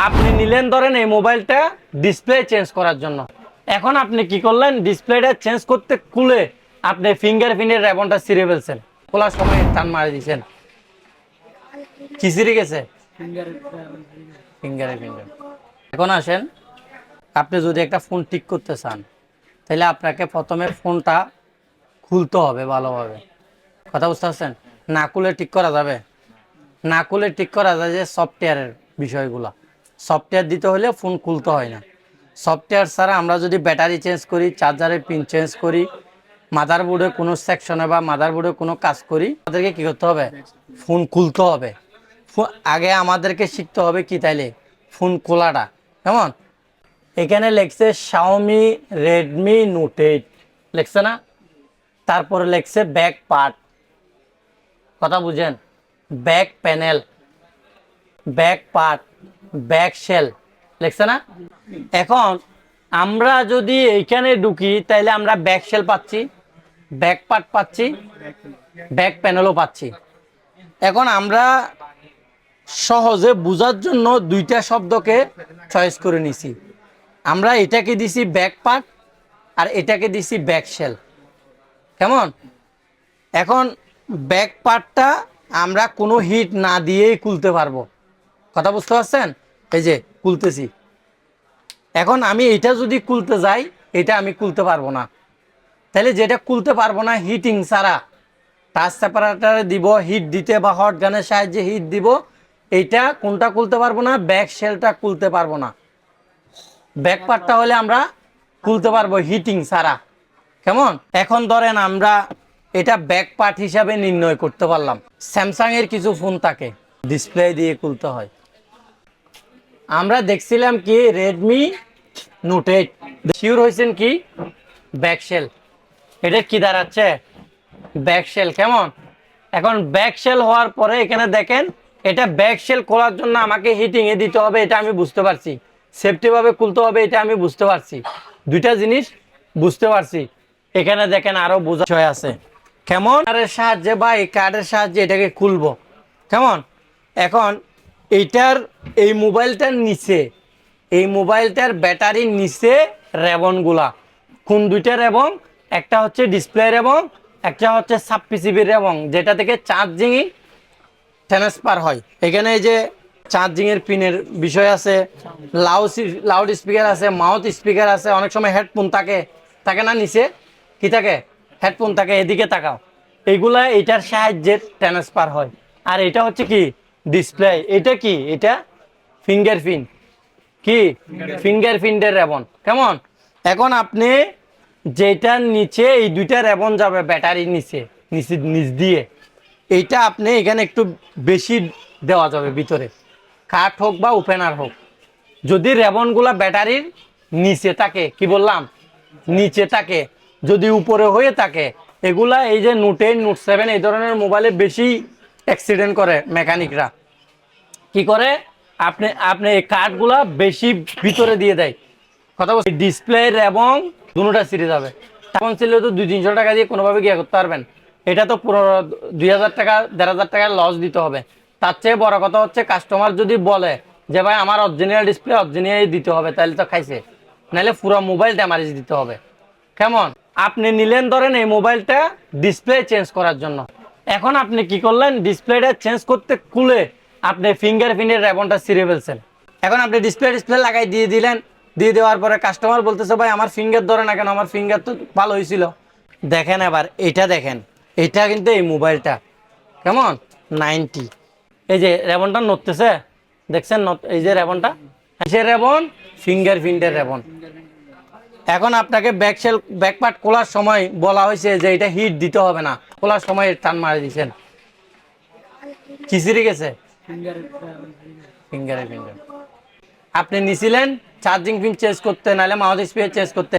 আপনি নিলেন ধরেন এই মোবাইলটা ডিসপ্লে চেঞ্জ করার জন্য। এখন আপনি কি করলেন, ডিসপ্লেটা চেঞ্জ করতে খুলে আপনি ফিঙ্গারপ্রিন্টের রেবনটা ছিঁড়ে ফেলছেন, খোলার সময় টান মারা দিয়েছেন, কি ছিঁড়ে গেছে? ফিঙ্গারপ্রিন্ট। এখন আসেন, আপনি যদি একটা ফোন ঠিক করতে চান তাহলে আপনাকে প্রথমে ফোনটা খুলতে হবে ভালোভাবে। কথা বুঝতে পারছেন? না খুলে ঠিক করা যাবে? না খুলে ঠিক করা যায় যে সফটওয়্যারের বিষয়গুলো। সফটওয়্যার দিতে হলে ফোন খুলতে হয় না। সফটওয়্যার ছাড়া আমরা যদি ব্যাটারি চেঞ্জ করি, চার্জারের পিন চেঞ্জ করি, মাদারবোর্ডে কোনো সেকশনে বা মাদারবোর্ডে কোনো কাজ করি, আমাদেরকে কী করতে হবে? ফোন খুলতে হবে। আগে আমাদেরকে শিখতে হবে কি তাইলে ফোন খোলাটা। কেমন? এখানে লেখছে Xiaomi Redmi Note 8 লেখছে না? তারপরে লেখছে ব্যাক পার্ট, কথা বুঝেন? Back panel, back part, back shell লেখছে না? এখন আমরা যদি এইখানে ঢুকি তাইলে আমরা ব্যাক শেল পাচ্ছি, ব্যাক পার্ট পাচ্ছি, ব্যাক প্যানেলও পাচ্ছি। এখন আমরা সহজে বোঝার জন্য দুইটা শব্দকে চয়েস করে নিছি। আমরা এটাকে দিছি ব্যাক পার্ট আর এটাকে দিছি ব্যাক শেল। কেমন? এখন ব্যাক পার্টটা আমরা কোনো হিট না দিয়েই খুলতে পারবো। কথা বুঝতে পারছেন? এই যে খুলতেছি। এখন আমি এটা যদি খুলতে যাই, এটা আমি খুলতে পারবো না। তাহলে যেটা খুলতে পারবো না হিটিং ছাড়া, টাচ সেপারেটরে দিব হিট দিতে বা হট গানের সাহায্যে হিট দিব, এইটা কোনটা খুলতে পারবো না? ব্যাক শেলটা খুলতে পারবো না। ব্যাক পার্টটা হলে আমরা খুলতে পারবো হিটিং ছাড়া। কেমন? এখন ধরেন আমরা এটা ব্যাক পার্ট হিসাবে নির্ণয় করতে পারলাম। স্যামসাং এর কিছু ফোন থাকে ডিসপ্লে দিয়ে খুলতে হয়। আমরা দেখছিলাম কি রেডমি নোট 8, শিওর হয়েছেন কি ব্যাক শেল, এটা কি দাঁড়াচ্ছে? Back shell. কেমন? এখন ব্যাক শেল হওয়ার পরে এখানে দেখেন, এটা ব্যাক শেল খোলার জন্য আমাকে হিটিং এ দিতে হবে, এটা আমি বুঝতে পারছি। সেফটি ভাবে খুলতে হবে, এটা আমি বুঝতে পারছি। দুইটা জিনিস বুঝতে পারছি। এখানে দেখেন আরো বোঝার বিষয় আছে। কেমন? কার্ডের সাহায্যে বা এই কার্ডের সাহায্যে এটাকে খুলবো। কেমন? এখন এইটার এই মোবাইলটার নিচে, এই মোবাইলটার ব্যাটারির নিচে রেবনগুলা কোন দুইটা রেবন? একটা হচ্ছে ডিসপ্লে রেবন, একটা হচ্ছে সাব পিসিবি রেবন, যেটা থেকে চার্জিং ট্রান্সফার হয়। এখানে এই যে চার্জিং এর পিনের বিষয় আছে, লাউড স্পিকার আছে, মাউথ স্পিকার আছে, অনেক সময় হেডফোন থাকে, থাকে না? নিচে কি থাকে? হেডফোন থাকে। এদিকে তাকাও, এইগুলা এটার সাহায্যে ট্রান্সফার হয়। আর এটা হচ্ছে কি ডিসপ্লে। এটা কি? এটা ফিঙ্গারপ্রিন্ট। কি? ফিঙ্গারপ্রিন্টের রেবন। কেমন? এখন আপনি যেটার নিচে এই দুইটা রেবন যাবে ব্যাটারির নিচে, নিচ দিয়ে, এইটা আপনি এখানে একটু বেশি দেওয়া যাবে ভিতরে, কাট হোক বা ওপেনার হোক। যদি রেবনগুলা ব্যাটারির নিচে থাকে, কি বললাম? নিচে থাকে। যদি উপরে হয়ে থাকে, এগুলা এই যে নোট 8, নোট 7 এই ধরনের মোবাইলে বেশি অ্যাক্সিডেন্ট করে মেকানিকরা। কি করে? আপনি আপনি এই কাঠগুলা বেশি ভিতরে দিয়ে দেয়। কথা বলছি, ডিসপ্লে এবং দুটোটা ছিঁড়ে যাবে। তখন ছিল তো 200-300 টাকা দিয়ে কোনোভাবে গিয়ে করতে পারবেন। এটা তো পুরো 2000 টাকা 1500 টাকার লস দিতে হবে। তার চেয়ে বড় কথা হচ্ছে কাস্টমার যদি বলে যে ভাই আমার অরিজিনাল ডিসপ্লে অরিজিনাল দিতে হবে, তাহলে তো খাইছে, নাহলে পুরো মোবাইল ড্যামেজ দিতে হবে। কেমন? আপনি নিলেন ধরেন এই মোবাইলটা ডিসপ্লে চেঞ্জ করার জন্য। এখন আপনি কি করলেন, ডিসপ্লেটা চেঞ্জ করতে খুলে আপনি ফিঙ্গারপ্রিন্টের রেবনটা ছিঁড়ে ফেলছেন। এখন আপনি ডিসপ্লে লাগাই দিয়ে দিলেন। দিয়ে দেওয়ার পরে কাস্টমার বলতেছে ভাই আমার ফিঙ্গার ধরে না কেন, আমার ফিঙ্গার তো ভালো হয়েছিল। দেখেন এবার এটা দেখেন, এটা কিন্তু এই মোবাইলটা কেমন 90, এই যে রেবনটা নড়তেছে, দেখছেন? এই যে রেবনটা, সে রেবন ফিঙ্গারপ্রিন্টের রেবন। এখন আপনাকে ব্যাক পার্ট খোলার সময় বলা হয়েছে যে এটা হিট দিতে হবে না, খোলার সময় টান মারা দিয়েছেন, কি ছিঁড়ে গেছে? ফিঙ্গার। আপনি নিছিলেন চার্জিং পিন চেঞ্জ করতে, নাহলে মাউথ স্পিকার চেঞ্জ করতে।